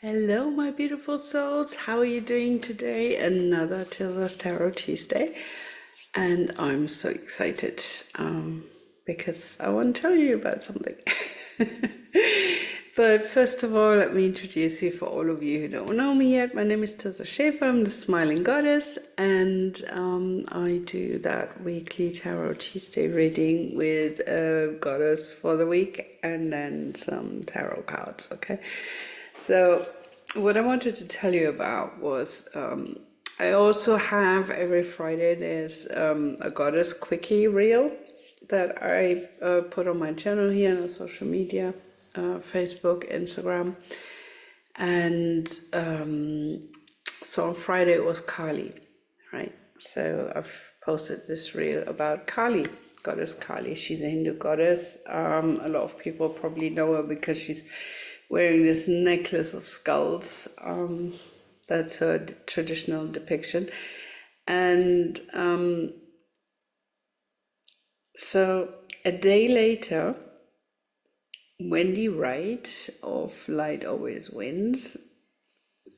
Hello, my beautiful souls. How are you doing today? Another Tirza's Tarot Tuesday. And I'm so excited because I want to tell you about something. But first of all, let me introduce you for all of you who don't know me yet. My name is Tirza Schaefer. I'm the Smiling Goddess, and I do that weekly Tarot Tuesday reading with a goddess for the week and then some tarot cards, okay? So what I wanted to tell you about was I also have every Friday there's a goddess quickie reel that I put on my channel here on social media, Facebook, Instagram, and so on Friday it was Kali, right? So I've posted this reel about Kali, goddess Kali. She's a Hindu goddess. A lot of people probably know her because she's wearing this necklace of skulls. That's her traditional depiction. And so a day later, Wendy Wright of Light Always Wins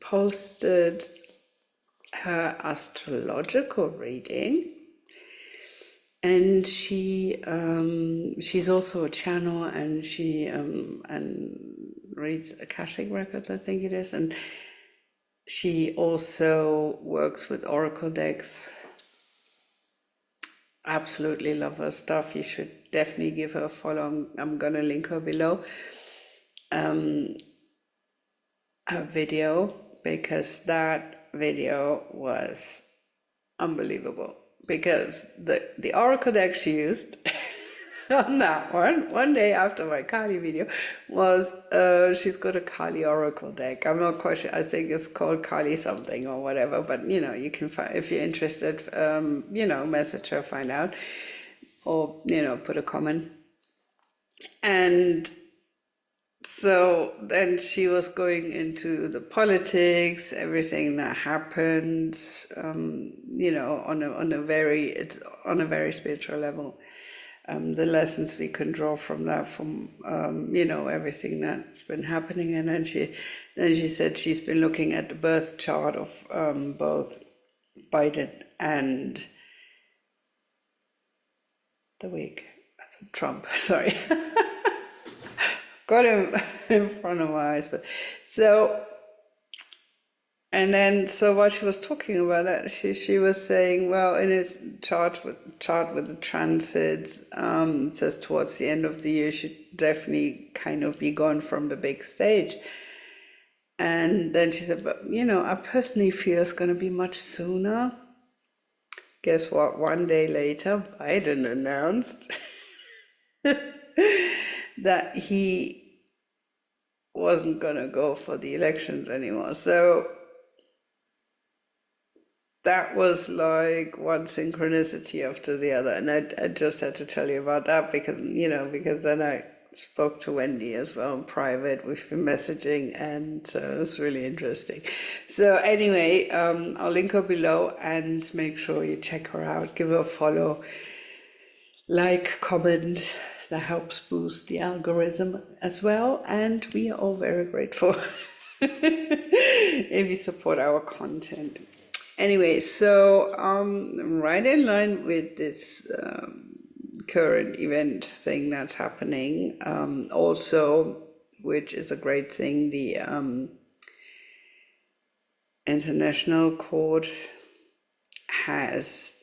posted her astrological reading, and she's also a channel, and she and reads Akashic records, I think it is, and she also works with oracle decks. Absolutely love her stuff. You should definitely give her a follow. I'm gonna link her below. Her video, because that video was unbelievable. Because the oracle deck she used on that one day after my Kali video was she's got a Kali oracle deck. I'm not quite sure. I think it's called Kali something or whatever. But you can find, if you're interested, message her, find out, or put a comment. And so then she was going into the politics, everything that happened, on a very spiritual level. The lessons we can draw from that, from everything that's been happening. And then she said she's been looking at the birth chart of both Biden and Trump. Sorry. Got him in front of my eyes. But so, and then so while she was talking about that, she was saying, well, in his chart with the transits, it says towards the end of the year should definitely kind of be gone from the big stage. And then she said, but I personally feel it's going to be much sooner. Guess what? One day later, Biden announced that he wasn't going to go for the elections anymore. So that was like one synchronicity after the other. And I just had to tell you about that because then I spoke to Wendy as well in private. We've been messaging, and it's really interesting. So anyway, I'll link her below, and make sure you check her out, give her a follow, like, comment. That helps boost the algorithm as well, and we are all very grateful if you support our content. Anyway, so right in line with this current event thing that's happening, also, which is a great thing, the International Court has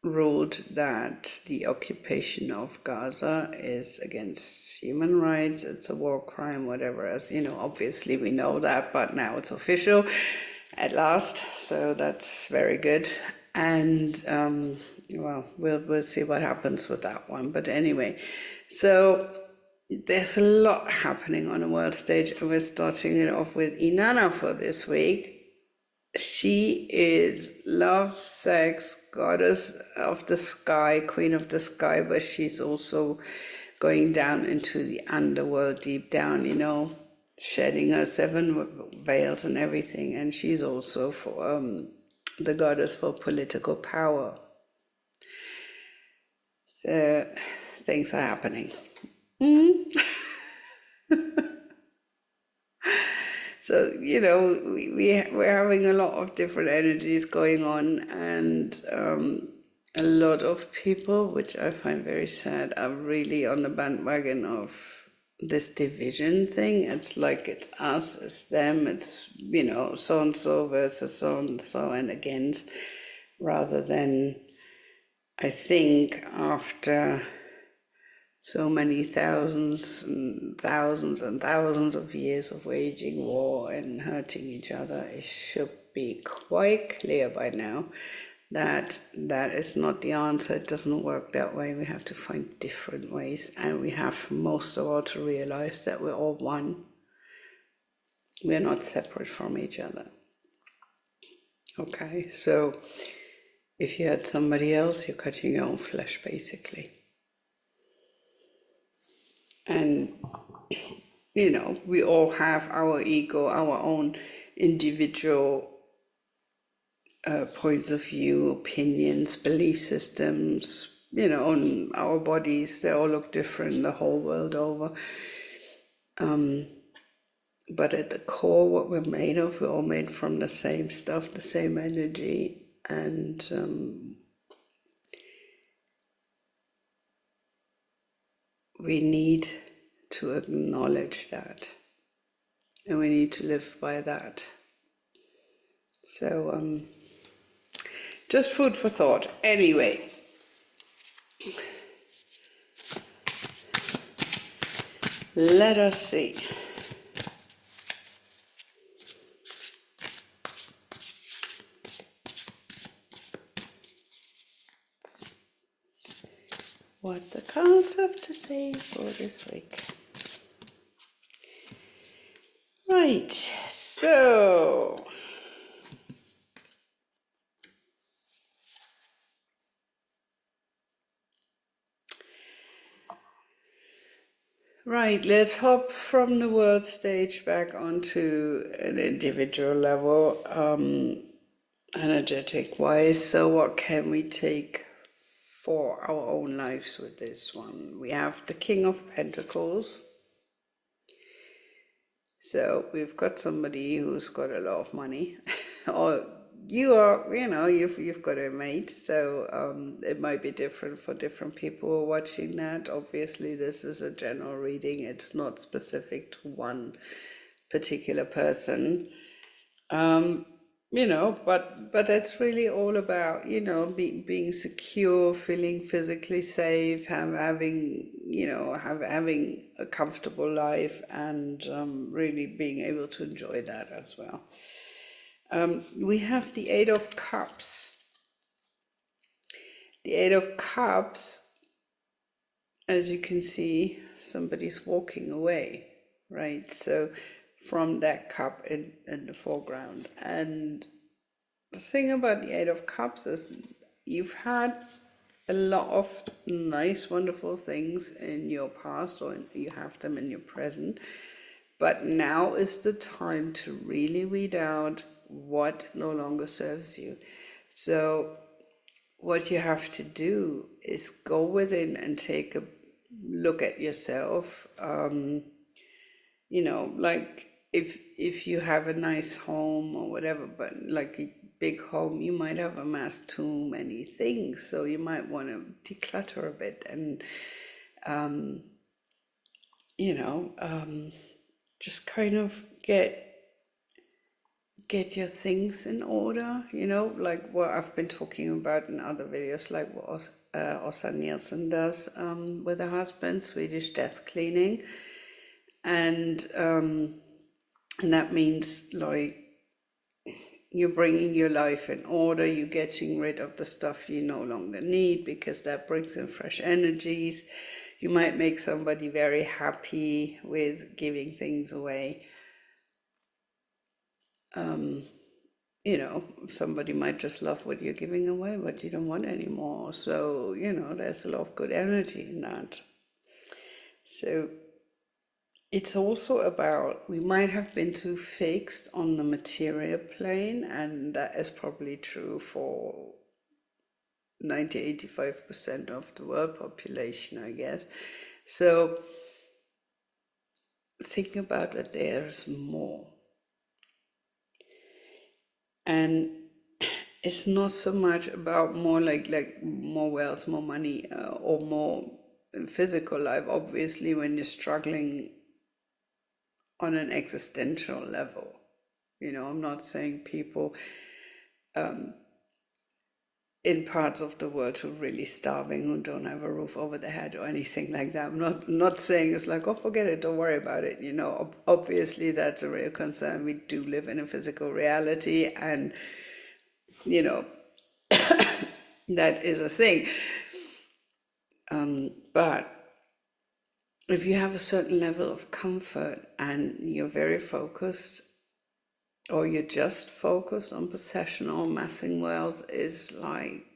ruled that the occupation of Gaza is against human rights. It's a war crime, whatever. As obviously we know that, but now it's official at last. So that's very good. And well, we'll see what happens with that one. But anyway, so there's a lot happening on the world stage, and we're starting it off with Inanna for this week. She is love, sex, goddess of the sky, queen of the sky, but she's also going down into the underworld, deep down, shedding her 7 veils and everything. And she's also for the goddess for political power. So things are happening. So, we're having a lot of different energies going on, and a lot of people, which I find very sad, are really on the bandwagon of this division thing. It's like it's us, it's them, it's, so and so versus so and so and against, rather than, I think, after so many thousands and thousands and thousands of years of waging war and hurting each other, it should be quite clear by now that that is not the answer. It doesn't work that way. We have to find different ways, and we have most of all to realize that we're all one. We're not separate from each other. Okay, so if you hurt somebody else, you're cutting your own flesh, basically. And we all have our ego, our own individual points of view, opinions, belief systems, on our bodies. They all look different the whole world over. But at the core, what we're made of, we're all made from the same stuff, the same energy. And we need to acknowledge that. And we need to live by that. So, just food for thought. Anyway, let us see. What the cards have to say for this week. Right, so let's hop from the world stage back onto an individual level, energetic wise. So what can we take for our own lives with this one? We have the King of Pentacles. So we've got somebody who's got a lot of money, or you've got a mate. So it might be different for different people who are watching that. Obviously, this is a general reading. It's not specific to one particular person. But that's really all about, being secure, feeling physically safe, having a comfortable life, and really being able to enjoy that as well. We have the Eight of Cups. The Eight of Cups, as you can see, somebody's walking away, right? So from that cup in the foreground. And the thing about the Eight of Cups is you've had a lot of nice, wonderful things in your past, or you have them in your present. But now is the time to really weed out what no longer serves you. So what you have to do is go within and take a look at yourself. Like if you have a nice home or whatever, but like a big home, you might have amassed too many things. So you might want to declutter a bit and, just kind of get your things in order, like what I've been talking about in other videos, like what Åsa Nielsen does with her husband, Swedish death cleaning. And that means like you're bringing your life in order, you're getting rid of the stuff you no longer need, because that brings in fresh energies. You might make somebody very happy with giving things away. Somebody might just love what you're giving away, but you don't want anymore. So, there's a lot of good energy in that. So it's also about, we might have been too fixed on the material plane, and that is probably true for 90-85% of the world population, I guess. So think about that there's more. And it's not so much about more like more wealth, more money, or more physical life. Obviously, when you're struggling on an existential level, I'm not saying people in parts of the world who are really starving, who don't have a roof over their head or anything like that. I'm not saying it's like, oh, forget it, don't worry about it. Obviously that's a real concern. We do live in a physical reality, and that is a thing. But if you have a certain level of comfort and you're very focused, or you're just focused on possession or amassing wealth, is like,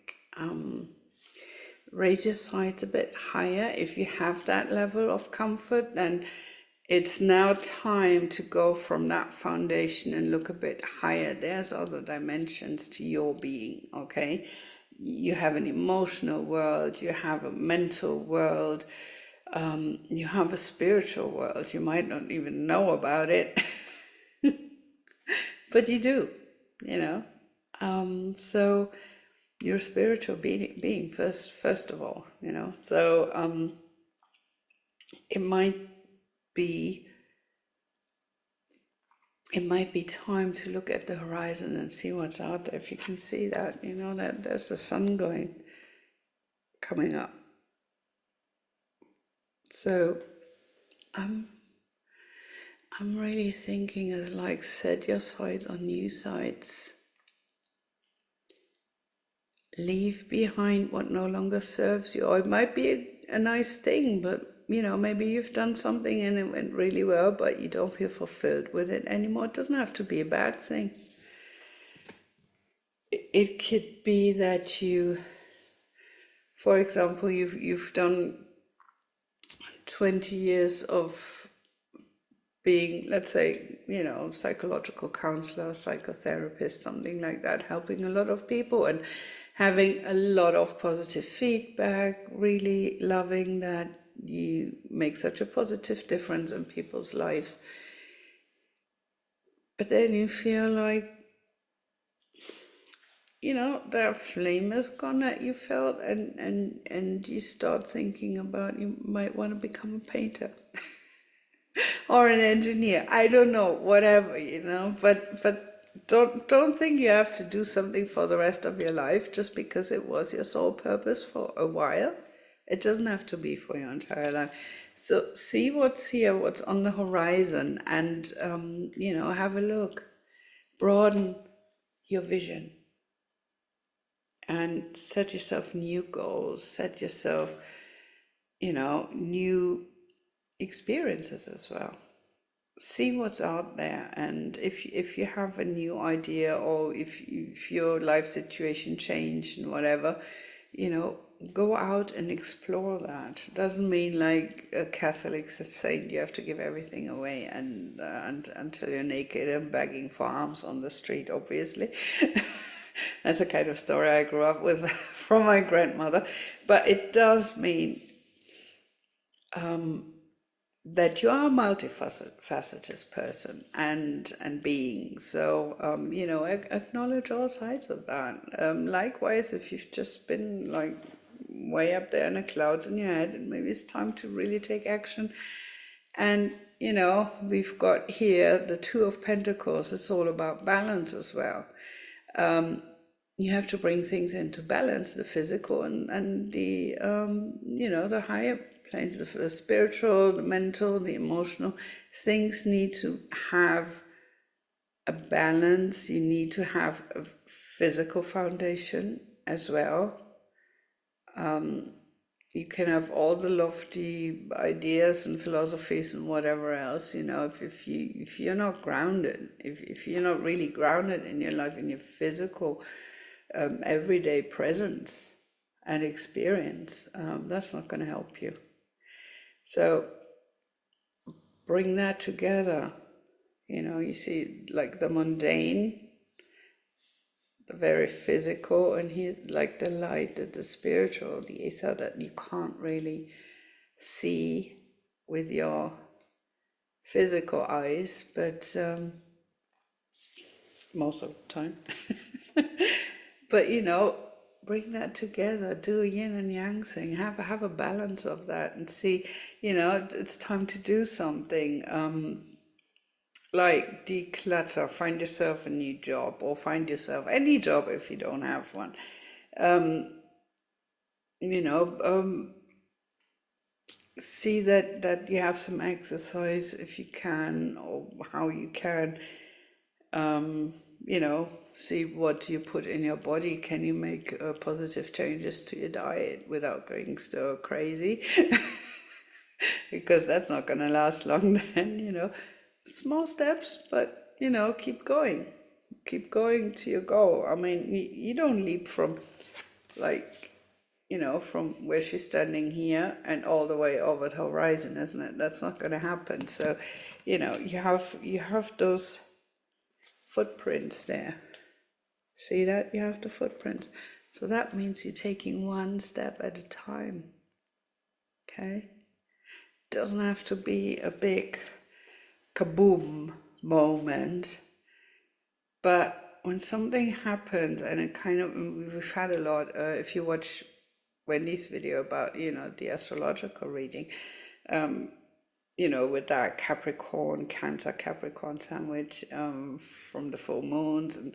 raise your sights a bit higher. If you have that level of comfort, then it's now time to go from that foundation and look a bit higher. There's other dimensions to your being, okay? You have an emotional world, you have a mental world, you have a spiritual world. You might not even know about it, but you do, So you're a spiritual being first of all, So it might be time to look at the horizon and see what's out there. If you can see that, that there's the sun coming up. So I'm really thinking as like, set your sights on new sights. Leave behind what no longer serves you. Or it might be a nice thing, but maybe you've done something and it went really well, but you don't feel fulfilled with it anymore. It doesn't have to be a bad thing. It could be that you, for example, you've done 20 years of being, let's say, psychological counselor, psychotherapist, something like that, helping a lot of people and having a lot of positive feedback, really loving that you make such a positive difference in people's lives. But then you feel like, that flame is gone that you felt, and you start thinking about, you might want to become a painter or an engineer. I don't know, whatever, but don't think you have to do something for the rest of your life just because it was your sole purpose for a while. It doesn't have to be for your entire life. So see what's here, what's on the horizon, and have a look. Broaden your vision and set yourself new goals. Set yourself, new experiences as well. See what's out there, and if you have a new idea, or if your life situation changed and whatever, go out and explore that. Doesn't mean like a Catholic saying you have to give everything away and until you're naked and begging for alms on the street, obviously. That's a kind of story I grew up with from my grandmother. But it does mean that you are a multifaceted person and being. So, acknowledge all sides of that. Likewise, if you've just been like way up there in the clouds in your head, and maybe it's time to really take action. And, we've got here the Two of Pentacles. It's all about balance as well. You have to bring things into balance, the physical and the, the higher planes, the spiritual, the mental, the emotional. Things need to have a balance. You need to have a physical foundation as well. You can have all the lofty ideas and philosophies and whatever else, if you're not grounded, if you're not really grounded in your life, in your physical everyday presence and experience, that's not going to help you. So bring that together. You see like the mundane, the very physical, and here's like the light, the spiritual, the ether that you can't really see with your physical eyes, but most of the time. But bring that together, do a yin and yang thing, have a balance of that, and see, it's time to do something. Like declutter, find yourself a new job, or find yourself any job if you don't have one. You know, see that you have some exercise if you can, or how you can. See what you put in your body. Can you make positive changes to your diet without going stir crazy? Because that's not going to last long then. Small steps, but keep going to your goal. I mean, you don't leap from from where she's standing here and all the way over the horizon, isn't it? That's not going to happen. So you have those footprints there. See that? You have the footprints. So that means you're taking one step at a time. Okay? It doesn't have to be a big kaboom moment, but when something happens, and it kind of, we've had a lot, if you watch Wendy's video about, the astrological reading, with that Cancer Capricorn sandwich from the full moons, and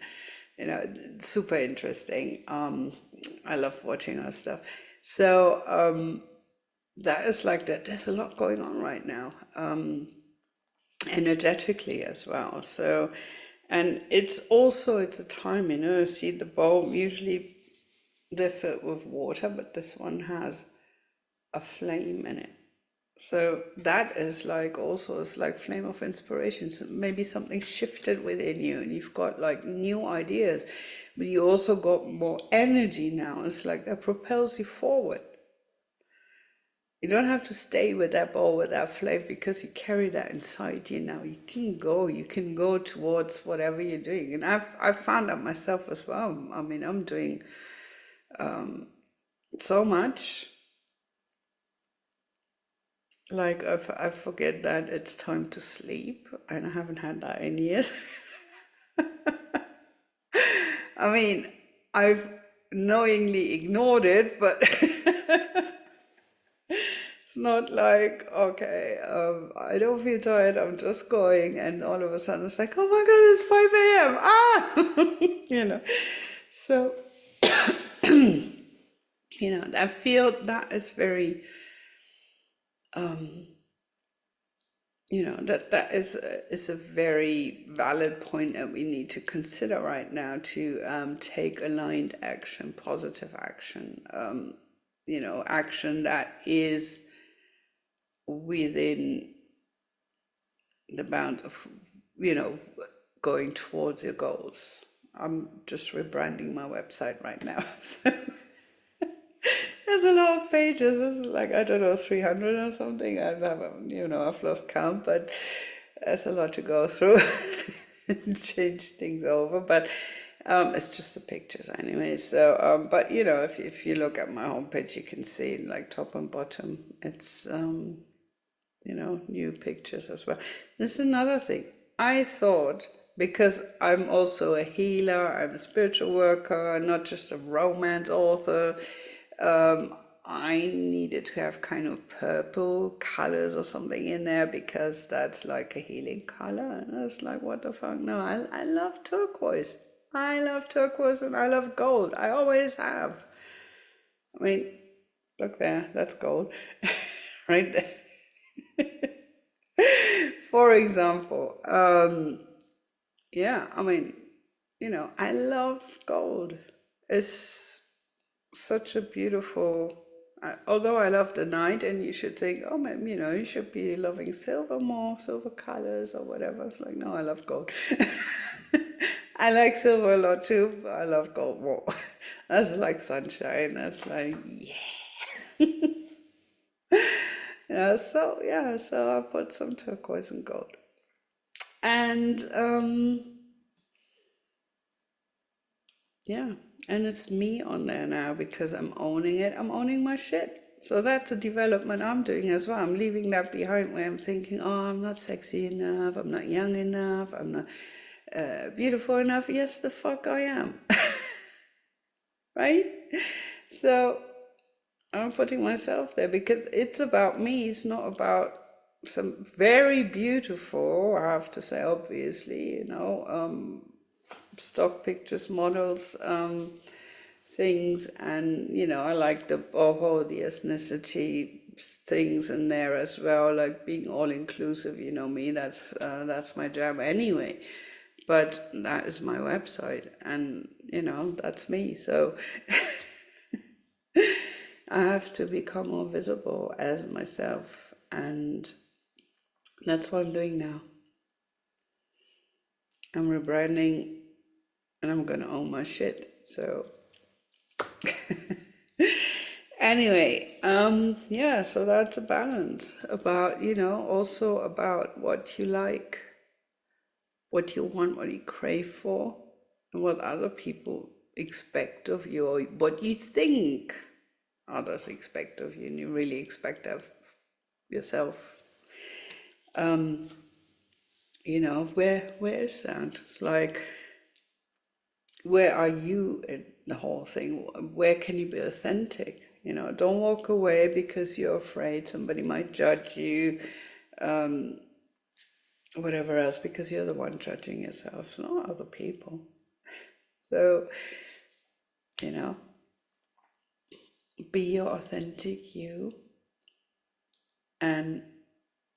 super interesting. I love watching her stuff. So that is like that. There's a lot going on right now, energetically as well. So, and it's a time, see the bowl, usually they're filled with water, but this one has a flame in it. So that is like also, it's like flame of inspiration. So maybe something shifted within you and you've got like new ideas, but you also got more energy now. It's like that propels you forward. You don't have to stay with that ball, with that flame, because you carry that inside you now. You can go towards whatever you're doing. And I've found that myself as well. I mean, I'm doing so much. Like I forget that it's time to sleep, and I haven't had that in years. I mean, I've knowingly ignored it, but it's not like, okay, I don't feel tired, I'm just going, and all of a sudden it's like, oh my God, it's 5 a.m. So, I feel that is very, that is a very valid point that we need to consider right now, to take aligned action, positive action, action that is within the bounds of, going towards your goals. I'm just rebranding my website right now. So there's a lot of pages. It's like, I don't know, 300 or something. I've lost count, but there's a lot to go through and change things over. But it's just the pictures anyway. So, but if you look at my homepage, you can see like top and bottom, it's new pictures as well. This is another thing. I thought, because I'm also a healer, I'm a spiritual worker, not just a romance author, I needed to have kind of purple colors or something in there, because that's like a healing color. And I was like, what the fuck? No, I love turquoise. I love turquoise and I love gold. I always have. I mean, look there, that's gold. Right there. For example, yeah, I mean, I love gold. It's such a beautiful, although I love the night, and you should think, oh man, you should be loving silver more, silver colors or whatever. It's like, no, I love gold. I like silver a lot too, but I love gold more. That's like sunshine. That's like, yeah. So I put some turquoise and gold. And yeah, and it's me on there now, because I'm owning it. I'm owning my shit. So that's a development I'm doing as well. I'm leaving that behind, where I'm thinking, oh, I'm not sexy enough, I'm not young enough, I'm not beautiful enough? Yes, the fuck I am. Right? So I'm putting myself there because it's about me. It's not about some very beautiful, I have to say, obviously, stock pictures, models, things. And, I like the ethnicity things in there as well, like being all inclusive, me, that's my job anyway. But that is my website, and, that's me. So I have to become more visible as myself, and that's what I'm doing now. I'm rebranding, and I'm gonna own my shit. So anyway, yeah, so that's a balance about, also about what you like, what you want, what you crave for, and what other people expect of you, or what you think others expect of you, and you really expect of yourself. Where is that? It's like, where are you in the whole thing? Where can you be authentic? Don't walk away because you're afraid somebody might judge you, whatever else, because you're the one judging yourself, not other people. So, you know, be your authentic you and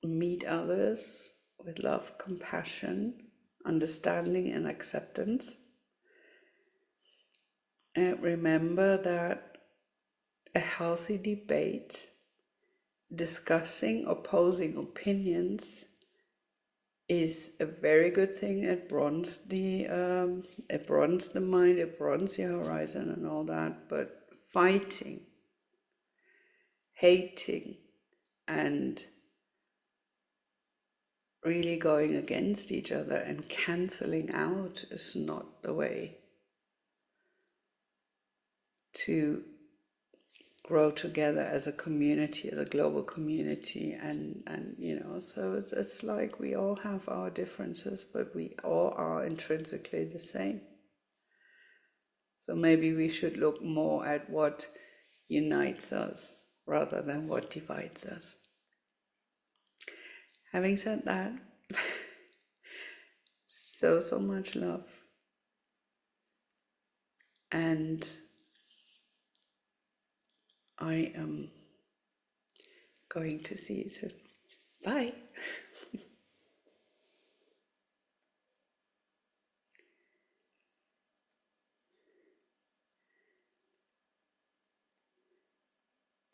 meet others with love, compassion, understanding, and acceptance. And remember that a healthy debate, discussing opposing opinions, is a very good thing. It broadens the mind, it broadens the horizon and all that. But fighting, hating, and really going against each other and canceling out is not the way to grow together as a community, as a global community. And so it's like we all have our differences, but we all are intrinsically the same. So maybe we should look more at what unites us rather than what divides us. Having said that, so much love, and I am going to see you soon. Bye.